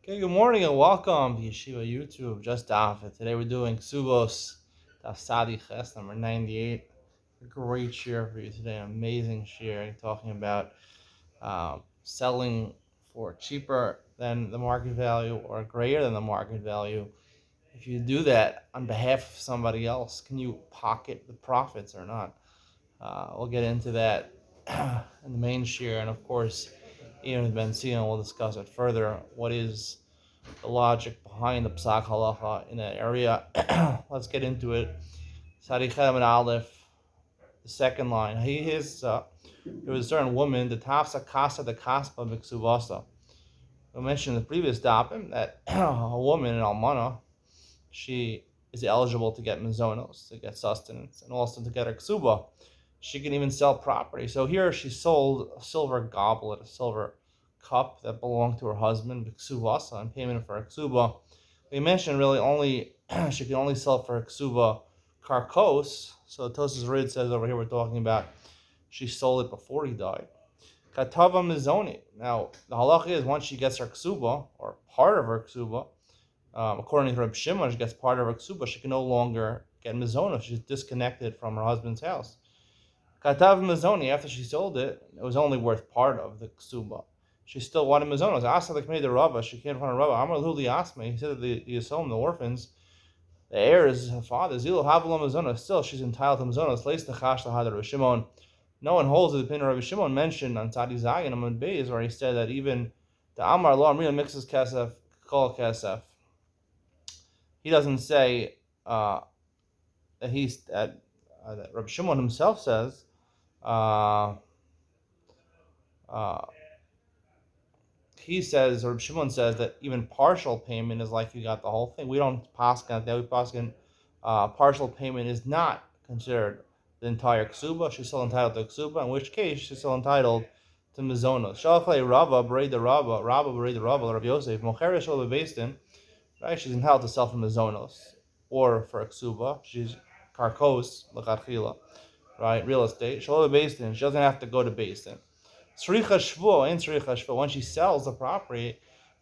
Okay, good morning and welcome to Yeshiva YouTube. Just Daf It. Today we're doing Kesubos, Daf Ches number 98. A great share for you today. Amazing share. Talking about selling for cheaper than the market value or greater than the market value. If you do that on behalf of somebody else, can you pocket the profits or not? We'll get into that in the main share, and of course, Ian Ben Sion will discuss it further. What is the logic behind the psak halacha in that area? Let's get into it. Sarichem and Aleph, the second line. There was a certain woman, the tafsa kasa the kaspa miksuvasa. We mentioned in the previous dapim that a woman in almana, she is eligible to get mizonos, to get sustenance, and also to get her ksuba. She can even sell property. So here she sold a silver goblet, a silver cup that belonged to her husband, ksuvasa, in payment for her ksuba. We mentioned really only she can only sell for her ksuba karkos. So Tosas Rid says over here we're talking about she sold it before he died. Katava mizoni. Now the halacha is once she gets her ksuba or part of her ksuba, according to Reb Shimon, she gets part of her ksuba, she can no longer get mizona. She's disconnected from her husband's house. Katav Mizoni, after she sold it, it was only worth part of the ksuba. She still wanted Mizonos. Asa the committee the Rava, she came in front of Rava. Amar Luli Asma, he said that the Yisom, the orphans, the heirs, her father, Zilu Havla Mizonos, still she's entitled to Mizonos. Lace the Chash the Hadar Shimon. No one holds the opinion of Rabbi Shimon mentioned on Tzadi Zayin Amud Beis, where he said that even the Amar Lo Amrina mixes Kesef, Kol Kesef. He doesn't say that Rabbi Shimon himself says. Uh, uh, he says, or Shimon says, that even partial payment is like you got the whole thing. We don't paskin that. We paskin partial payment is not considered the entire ksuba. She's still entitled to ksuba, in which case she's still entitled to mizonos. Shalchlei Rava, Berei the Rava, Berei the Rava, Rav Yosef, Mocheret Shal Bebeistin, right? She's entitled to sell for mizonos or for a ksuba. She's karkos, l'chachila, right? Real estate. Shal Bebeistin, she doesn't have to go to Beistin. Sricha Shvua, in Sricha Shvua, when she sells the property,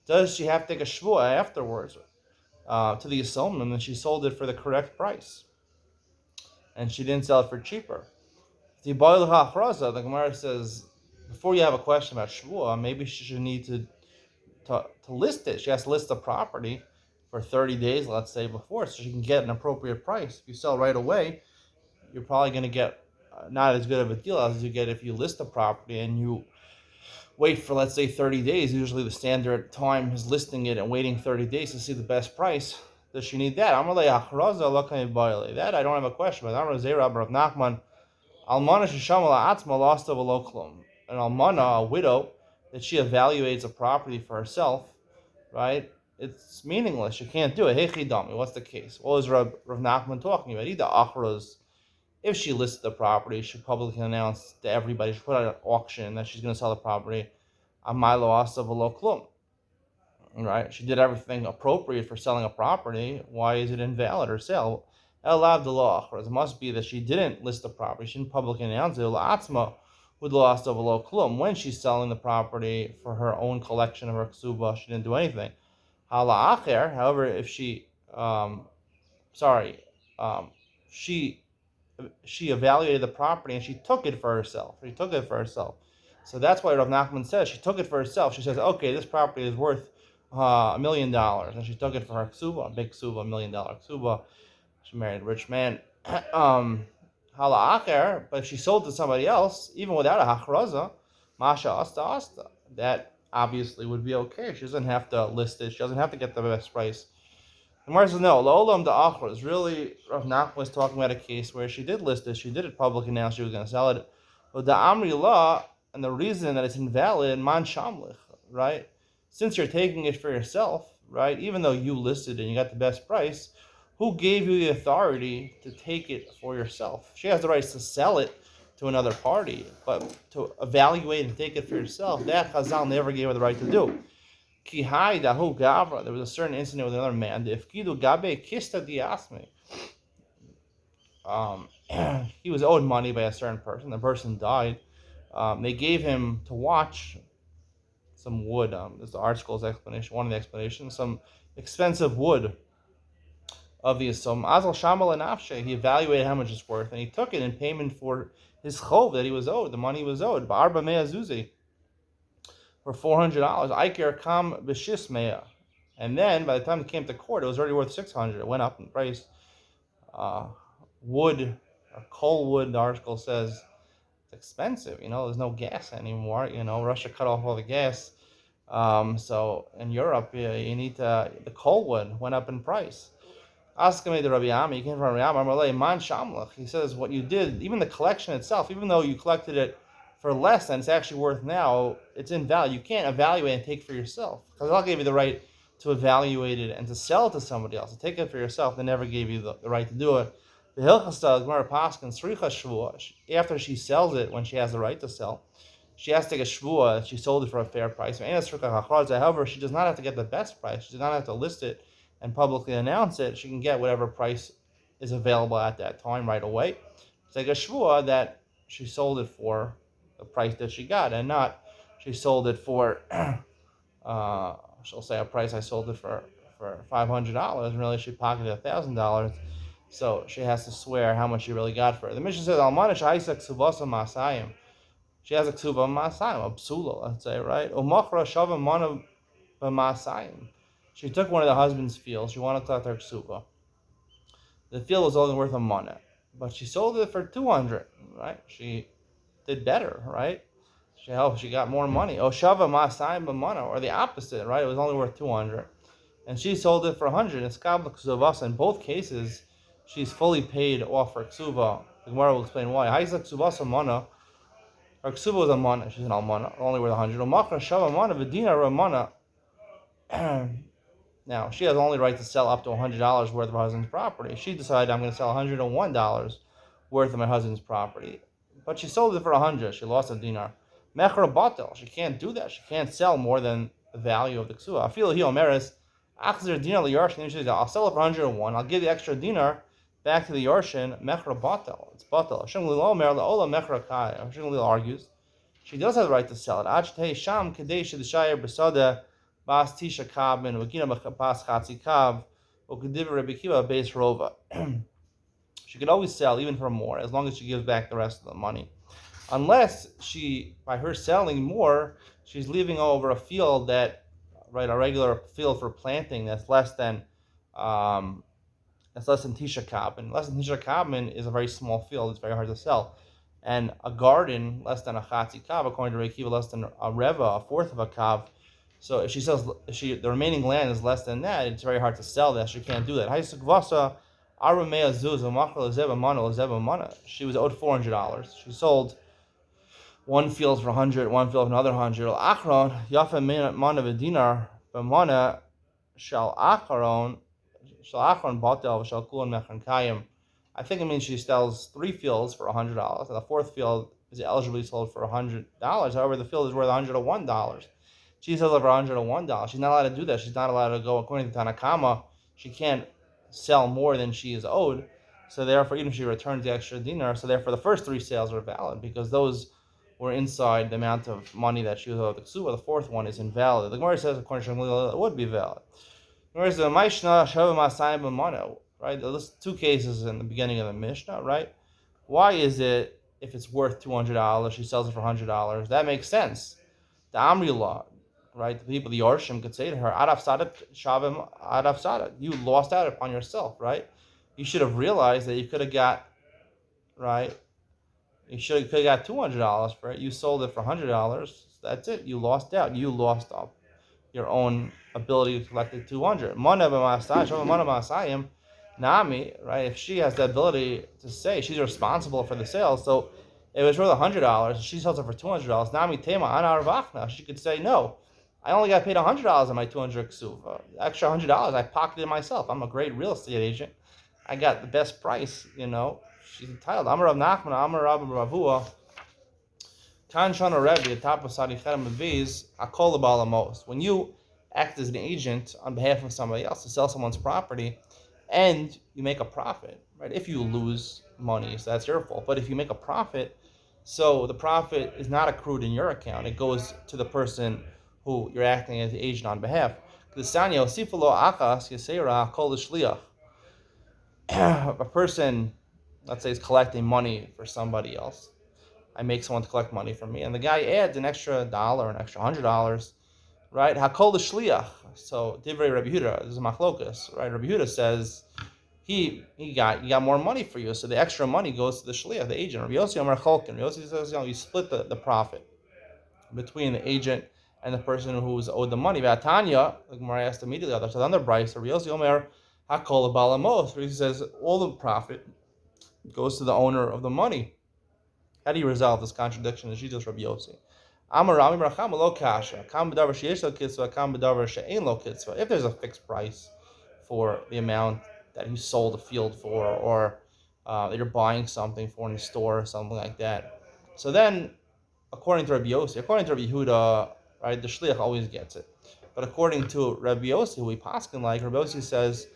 does she have to take a Shvua afterwards to the Yisomim, and she sold it for the correct price? And she didn't sell it for cheaper. The Gemara says, before you have a question about Shvua, maybe she should need to list it. She has to list the property for 30 days, let's say, before, so she can get an appropriate price. If you sell right away, you're probably going to get not as good of a deal as you get if you list the property and you wait for, let's say, 30 days. Usually the standard time is listing it and waiting 30 days to see the best price. Does she need that? That I don't have a question about. Nachman, Almana Shishamala Atzma lost of a loklum. An Almana, a widow, that she evaluates a property for herself, right? It's meaningless. She can't do it. Hey Chidami, what's the case? What was Rav Nachman talking about? Ida Achros. If she listed the property, she publicly announced to everybody, she put out an auction that she's going to sell the property. Amilo asa v'lo klum. Right? She did everything appropriate for selling a property. Why is it invalid or sale? Elav the law. It must be that she didn't list the property. She didn't publicly announce it. La'atzma with lost of v'lo klum. When she's selling the property for her own collection of her ksuba, she didn't do anything. Hala'acher. However, if she, she evaluated the property and she took it for herself. So that's why Rav Nachman says she took it for herself. She says, okay, this property is worth $1 million, and she took it for her ksuba, a big ksuba, $1 million ksuba. She married a rich man. Hala'acher, but if she sold to somebody else, even without a hachraza, masha asta, that obviously would be okay. She doesn't have to list it. She doesn't have to get the best price. The Gemara says, no, Lo'olam the Achros. Really, Rav Nachman was talking about a case where she did list it, she did it publicly, now she was going to sell it. But the Amri law, and the reason that it's invalid, man shamlich, right? Since you're taking it for yourself, right, even though you listed it and you got the best price, who gave you the authority to take it for yourself? She has the rights to sell it to another party, but to evaluate and take it for yourself, that Chazal never gave her the right to do. Kihai dahu gavra. There was a certain incident with another man. The ifkidu gabe kista diasme. He was owed money by a certain person. The person died. They gave him to watch some wood. Is the article's explanation, one of the explanations, some expensive wood of the Yisum. Azal Shamal and Afshe, he evaluated how much it's worth, and he took it in payment for his chov that he was owed, the money he was owed. Ba'arba mea zuzi, for $400. Iker kam b'shis mea. And then, by the time it came to court, it was already worth $600. It went up in price. Wood, or coal wood, the article says, it's expensive. There's no gas anymore. Russia cut off all the gas. So in Europe, you need the coal wood went up in price. Askame the Rabbi Ami, he came from Rabbi Ami, Man Shamlach. He says what you did, even the collection itself, even though you collected it for less than it's actually worth now, it's in value. You can't evaluate and take for yourself. Because Allah gave you the right to evaluate it and to sell it to somebody else. To take it for yourself, they never gave you the right to do it. The Hilchasta, Gemara Paskin, Sricha Shvua, after she sells it, when she has the right to sell, she has to take a Shvua, she sold it for a fair price. However, she does not have to get the best price. She does not have to list it and publicly announce it. She can get whatever price is available at that time right away. It's like a shvua that she sold it for the price that she got, and not she sold it for she'll say a price I sold it for $500, and really she pocketed $1,000. So she has to swear how much she really got for it. The Mishnah says Almana Shaisa Kesubos Masayim. She has a Kesuba Masayim, a psula, let's say, right? Umachra Shava Mana Masayim. She took one of the husband's fields. She wanted to collect her ksuba. The field was only worth a mana, but she sold it for $200. Right? She did better. Right? She got more money. Oshava masayim b'mana, or the opposite. Right? It was only worth $200, and she sold it for $100. It's kabla ksuvas. In both cases, she's fully paid off her ksuba. The Gemara will explain why. Haisa ksuvas a mana. Her ksuba was a mana. She's an almana, only worth $100. Umakra shava mana v'dina ramana. Now, she has only right to sell up to $100 worth of her husband's property. She decided, I'm going to sell $101 worth of my husband's property. But she sold it for $100. She lost a dinar. Mechra batel. She can't do that. She can't sell more than the value of the ksua. I feel he omeres, achzer dinar liyarshin. She says, I'll sell it for $101. I'll give the extra dinar back to the yarshin. Mechra batel. It's batel. Hashem lilo omer laola mechra kai. Hashem lilo argues. She does have the right to sell it. Ajtei sham kadesh d'shayir b'sada. Bas Tisha Kabin, Wakina Bas Chatzi Kav, Okudiva Rebikiva Base Rova. She could always sell even for more, as long as she gives back the rest of the money. Unless she, by her selling more, she's leaving over a field a regular field for planting that's less than Tisha Kabin. Less than Tisha Kabin is a very small field, it's very hard to sell. And a garden less than a Chatzi Kav, according to Rekiva, less than a Reva, a fourth of a Kav. So if she sells, the remaining land is less than that, it's very hard to sell that. She can't do that. She was owed $400. She sold one field for $100, one field for another $100. I think it means she sells 3 fields for $100, and the fourth field is eligibly sold for $100. However, the field is worth $101. She sells it for $101. She's not allowed to do that. She's not allowed to go, according to Tanakama, she can't sell more than she is owed. So therefore, even if she returns the extra dinar, so therefore the first 3 sales are valid, because those were inside the amount of money that she was owed the ksuba. The fourth one is invalid. The Gemara says, according to Shmuel, it would be valid. The Gemara says, Maishna Shava Masayim B'mana. Right? There's 2 cases in the beginning of the Mishnah, right? Why is it, if it's worth $200, she sells it for $100? That makes sense. The Amri law, right? The people, the Yorshim, could say to her, Araf Sadat Shavim Araf Sadat. You lost out upon yourself, right? You should have realized that you could have got, right? You could have got $200 for it. You sold it for $100. That's it. You lost out. You lost up your own ability to collect the $200. Nami, right? If she has the ability to say she's responsible for the sale, so it was worth $100. She sells it for $200. Nami Tema Ana Arvachna. She could say no. I only got paid $100 on my 200 ksuva. The extra $100 I pocketed myself. I'm a great real estate agent. I got the best price, She's entitled. Amar Rav Nachman, Amar Rav Ravua, Kan Shana Rebbe, the top of Sadi Cherem Aviz, Akol Balamos. When you act as an agent on behalf of somebody else to sell someone's property, and you make a profit, right? If you lose money, so that's your fault. But if you make a profit, so the profit is not accrued in your account. It goes to the person who you're acting as the agent on behalf. A person, let's say, is collecting money for somebody else. I make someone to collect money from me, and the guy adds an extra dollar, an extra $100, right? Hakol the shliach. So divrei Rabbi Yehuda, this is machlokas, right? Rabbi Yehuda says he got more money for you, so the extra money goes to the shliach, the agent. Rabbi Yossi Amar Cholkin. Rabbi Yossi says, you split the profit between the agent and the person who's owed the money. Vatanya, like Gemara asked immediately, so on the Bryce, Rabbi Yossi Omer Hakol Balamos, where he says all the profit goes to the owner of the money. How do you resolve this contradiction in Shitas Rabbi Yossi? If there's a fixed price for the amount that you sold a field for, or that you're buying something for in the store or something like that, so then, according to Rabbi Yossi, according to Rabbi Yehuda, right, the shliach always gets it. But according to Rabbi Yossi, who we paskin like, Rabbi Yossi says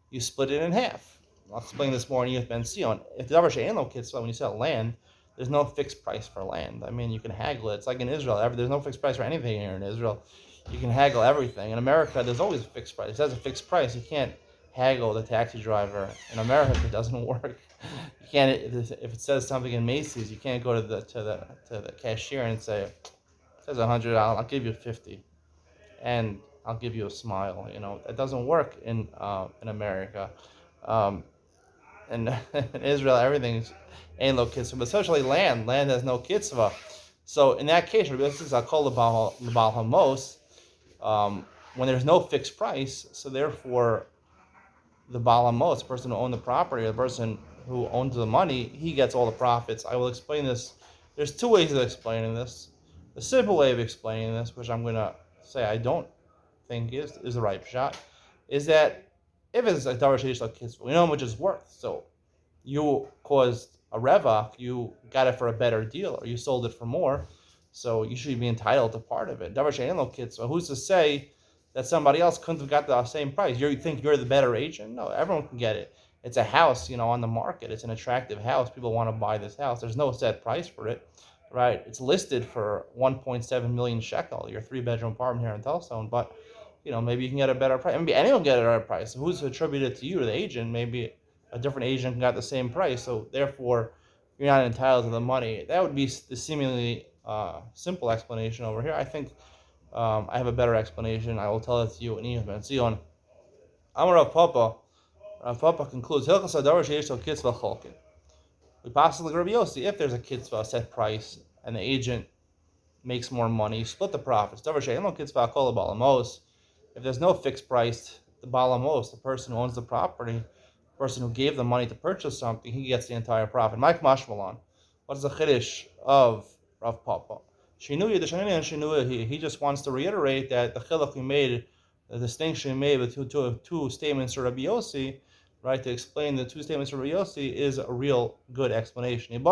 you split it in half. I'll explain this more in Yud Ben Sion. If the davar she'ein lo kitzvah, when you sell land, there's no fixed price for land. I mean, you can haggle it. It's like in Israel. There's no fixed price for anything here in Israel. You can haggle everything. In America, there's always a fixed price. It says a fixed price. You can't haggle the taxi driver. In America, it doesn't work. You can't. If it says something in Macy's, you can't go to the cashier and say, "It says $100. I'll give you 50, and I'll give you a smile." It doesn't work in America. In Israel, everything's ain't no kitzvah, but especially land. Land has no kitzvah. So in that case, Rabbi Yossi I call the Baal Hamos, when there's no fixed price, so therefore the Baal Hamos, the person who owned the property, or the person who owns the money, he gets all the profits. I will explain this. There's two ways of explaining this. The simple way of explaining this, which I'm going to say I don't think is the right shot, is that if it's a davar sheish kitzvah, we know how much it's worth. So you caused a revach, you got it for a better deal, or you sold it for more, so you should be entitled to part of it. Davar she'ein lo kitzvah. Who's to say that somebody else couldn't have got the same price? You think you're the better agent? No, everyone can get it. It's a house, on the market. It's an attractive house. People want to buy this house. There's no set price for it, right? It's listed for 1.7 million shekel, your 3-bedroom apartment here in Telstone, but maybe you can get a better price. Maybe anyone can get a better price. Who's attributed to you, to the agent? Maybe a different agent got the same price, so therefore you're not entitled to the money. That would be the seemingly simple explanation over here. I think I have a better explanation. I will tell it to you in Yud Ben Sion. Amar Rav Papa. Rav Papa concludes, Hilchas hadavar sheyesh lo kitzvah cholkin. We pass the Rabbi Yossi, if there's a kitzvah, set price, and the agent makes more money, you split the profits. Davar she'ein lo kitzvah kol Baal Hamos. If there's no fixed price, the Baal Hamos, the person who owns the property, the person who gave the money to purchase something, he gets the entire profit. Mike Mashmalan, what is the chiddush of Rav Papa? He just wants to reiterate that the chiluk we made, the distinction we made with two statements of Rabbi Yossi, right, to explain the two statements of Rabbi Yossi is a real good explanation.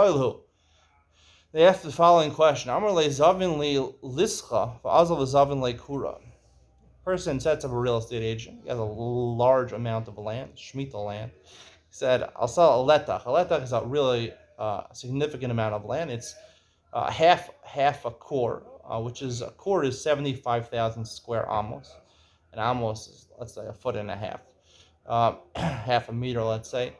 They asked the following question: Amar le zavin le lischa, va'azal zavin le kura. Person sets up a real estate agent. He has a large amount of land, shemitah land. He said, "I'll sell a letach." A letach is a really significant amount of land. It's half a core, which is a core is 75,000 square amos. An amos is, let's say, a foot and a half, half a meter, let's say.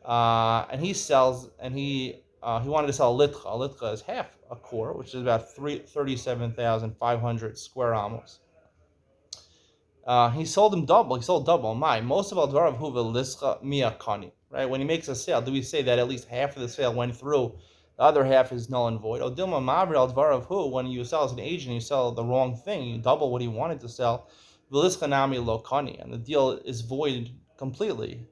And he sells, and he wanted to sell a litcha. A litcha is half a core, which is about 37,500 square amos. He sold him double. He sold double. Most of Aldvarav Huva Lischa Miyakani. Right? When he makes a sale, do we say that at least half of the sale went through? The other half is null and void. Odilma Mavri Aldvarav Hu, when you sell as an agent, you sell the wrong thing. You double what he wanted to sell. Vilischa Nami Lokani. And the deal is void completely.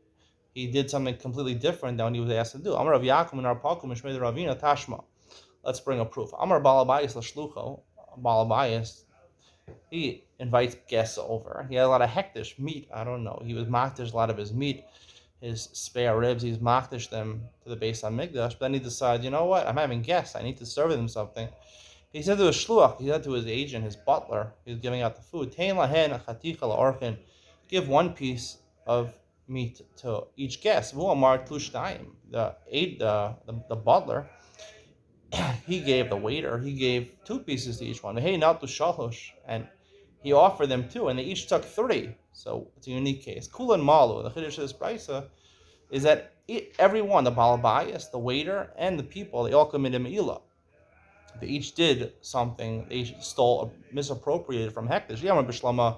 He did something completely different than what he was asked to do. Amar Rav Yaakov in our Pakum Mishmei Ravina Tashma. Let's bring a proof. Amar Balabayas Lashlucho. Balabayas, he invites guests over. He had a lot of hektish meat. I don't know. He was makdish a lot of his meat, his spare ribs. He's makdish them to the Beis Hamikdash. But then he decides, you know what? I'm having guests. I need to serve them something. He said to his shluach, he said to his agent, his butler, he was giving out the food, Tein lahen chaticha la'orchin. Give one piece of meat to each guest. Vu amar tlushtayim. The butler, he gave the waiter, he gave 2 pieces to each one. Hey, not to shalosh. And he offered them 2, and they each took 3. So it's a unique case. Kulan Malu, the Chiddush of this brisa is that everyone, the Balabayas, the waiter, and the people, they all committed Me'ilah. They each did something. They each stole, misappropriated from Hekdesh. Yamar Bishlama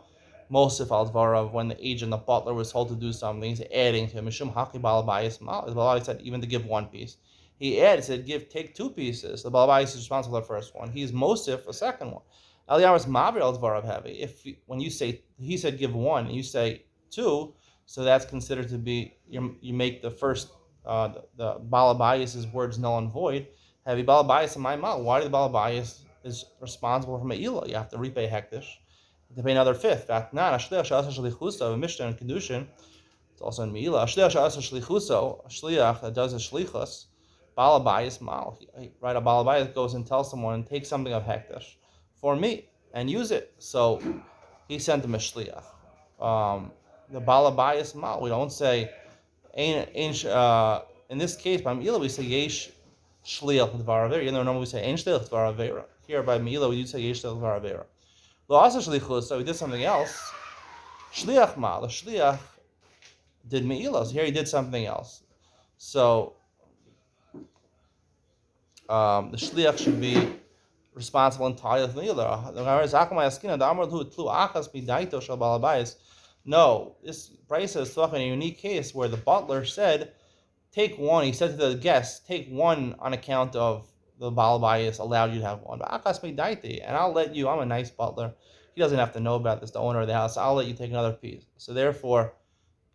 Mosif al Dvarav, when the agent, the butler, was told to do something, he's adding to him. Mishum Haki Balabayas Mal. The Balabayas said even to give 1 piece. He added, said, take 2 pieces. The Balabayas is responsible for the first one. He's Mosif, the second one. Eliyahu's Mavir al Dvarav Heavy. When you say, he said give 1, and you say 2, so that's considered to be, you make the first, the Balabayas' words null and void. Heavy Balabayas in my mouth. Why do the Balabayas is responsible for Me'ilah? You have to repay Hekdesh to pay another 5th. Vatnan, Ashliach Sha'asa Shlichuso, Mishnah and Kedushin. It's also in Me'ilah. Ashliach Sha'asa Shlichuso, a Shliach that does a Shlichus, Balabayas Mal. Right, a Balabayas goes and tells someone, take something of Hekdesh for me and use it. So he sent him a Shliach. The Balabayas Mal. We don't say, in this case, by Me'ilah, we say Yesh Shliach Dvar Avera. Normally we say Ein Shliach Dvar Avera. Here by Me'ilah we do say Yesh Shliach Dvar Avera. Lo Asa Shlichus, so he did something else. Shliach Ma, the Shliach did Me'ilah. So here he did something else. So the Shliach should be responsible entirely for Me'ilah. No, this Brisa is talking a unique case where the butler said, take 1. He said to the guest, take 1 on account of the Balabayas allowed you to have 1. And I'll let you, I'm a nice butler. He doesn't have to know about this, the owner of the house. I'll let you take another piece. So therefore,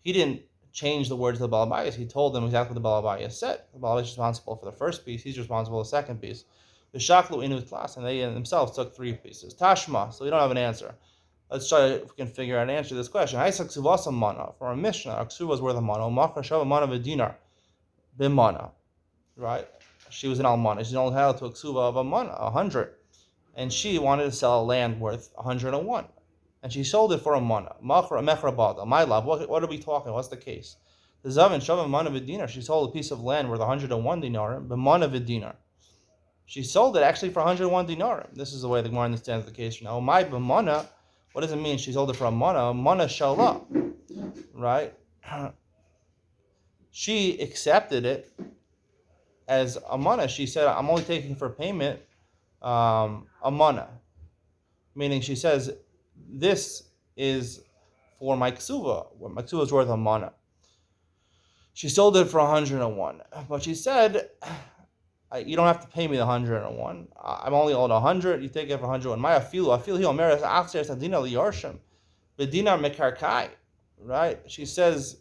he didn't change the words of the Balabayas. He told them exactly what the Balabayas said. The Balabayas is responsible for the first piece. He's responsible for the second piece. The Shaklu Inu class, and they themselves took 3 pieces. Tashma, so we don't have an answer. Let's try if we can figure out an answer to this question. Kesubos mana for a Mishnah. A Kesubos was worth a mana. Machar shava mana v'dinar b'mana, right? She was an almana. She's only entitled to a ksuva of a mana, 100, and she wanted to sell a land worth 101, and she sold it for a mana. Machar mechra bada. My love, what are we talking? What's the case? The zavin shava mana v'dinar. She sold a piece of land worth 101 dinar b'mana v'dinar. She sold it actually for 101 dinar. This is the way the Gemara understands the case now. My b'mana. What does it mean? She sold it for a mana. Mana shala, right? She accepted it as a mana. She said, I'm only taking for payment a mana. Meaning she says, this is for my ksuva. My ksuva is worth a mana. She sold it for 101. But she said, you don't have to pay me the 101. I'm only owed 100. You take it for 101. My afilu he omeres achser sadina liyarshim b'dinar mekarkai. Right? She says,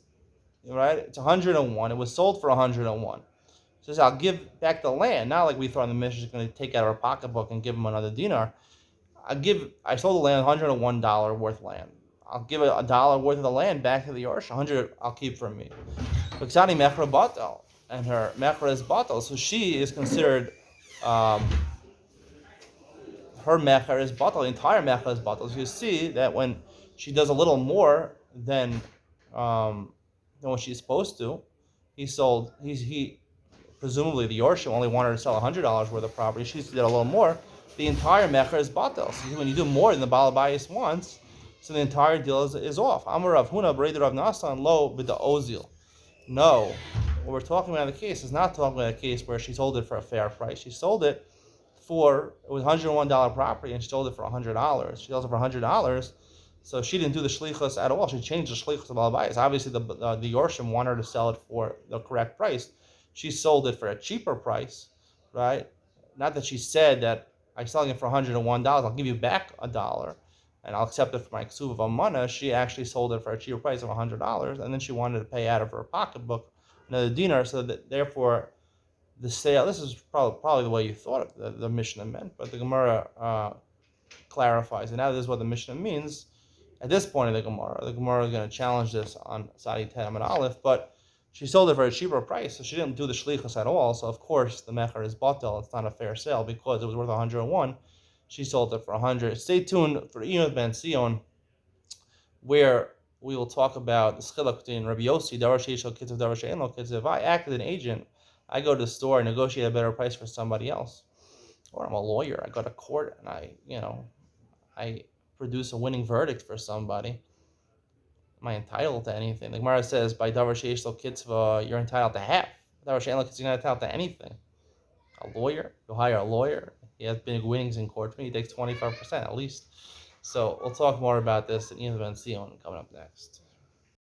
right? It's 101. It was sold for 101. She says, I'll give back the land. Not like we thought in the mission, she's going to take out her pocketbook and give him another dinar. I sold the land $101 worth land. I'll give a dollar worth of the land back to the Yarsh. 100 I'll keep for me. B'ksani mechra batal. And her mechra is batal. So she is considered, her mechra is batal. The entire mechra is batal. So you see that when she does a little more than what she's supposed to, he presumably the Yorshim only wanted to sell $100 worth of property. She did a little more. The entire mechra is batal. So when you do more than the Balabayas wants, so the entire deal is off. Amar Rav Huna B'Reder Rav Nasan Lo B'da Ozil. No, what we're talking about in the case is not talking about a case where she sold it for a fair price. She sold it it was $101 property, and she sold it for $100. She sold it for $100, so she didn't do the shlichus at all. She changed the shlichus of Balabayas. Obviously, the Yorshim wanted her to sell it for the correct price. She sold it for a cheaper price, right? Not that she said that I'm selling it for $101. I'll give you back $1. And I'll accept it for my ksuv of a mana. She actually sold it for a cheaper price of $100, and then she wanted to pay out of her pocketbook another dinar. So that therefore, the sale. This is probably the way you thought the Mishnah meant, but the Gemara clarifies. And now this is what the Mishnah means. At this point in the Gemara is going to challenge this on Sadi Tem and Aleph, but she sold it for a cheaper price, so she didn't do the shlichus at all. So of course the mecher is batel. It's not a fair sale because it was worth 101. She sold it for 100. Stay tuned for Iyun Ben Sion, where we will talk about the schiluk between Rabbi Yossi, Davar Sheishal Kitzav, Davar She'eno Kitzav. If I act as an agent, I go to the store and negotiate a better price for somebody else. Or I'm a lawyer, I go to court and I produce a winning verdict for somebody. Am I entitled to anything? The Gemara says by davar sheish lo kitzva, you're entitled to half. Davar she'ein lo kitzva, you're not entitled to anything. A lawyer, you hire a lawyer. He has big winnings in court. He takes 25% at least. So we'll talk more about this in Ian Ben Sion coming up next.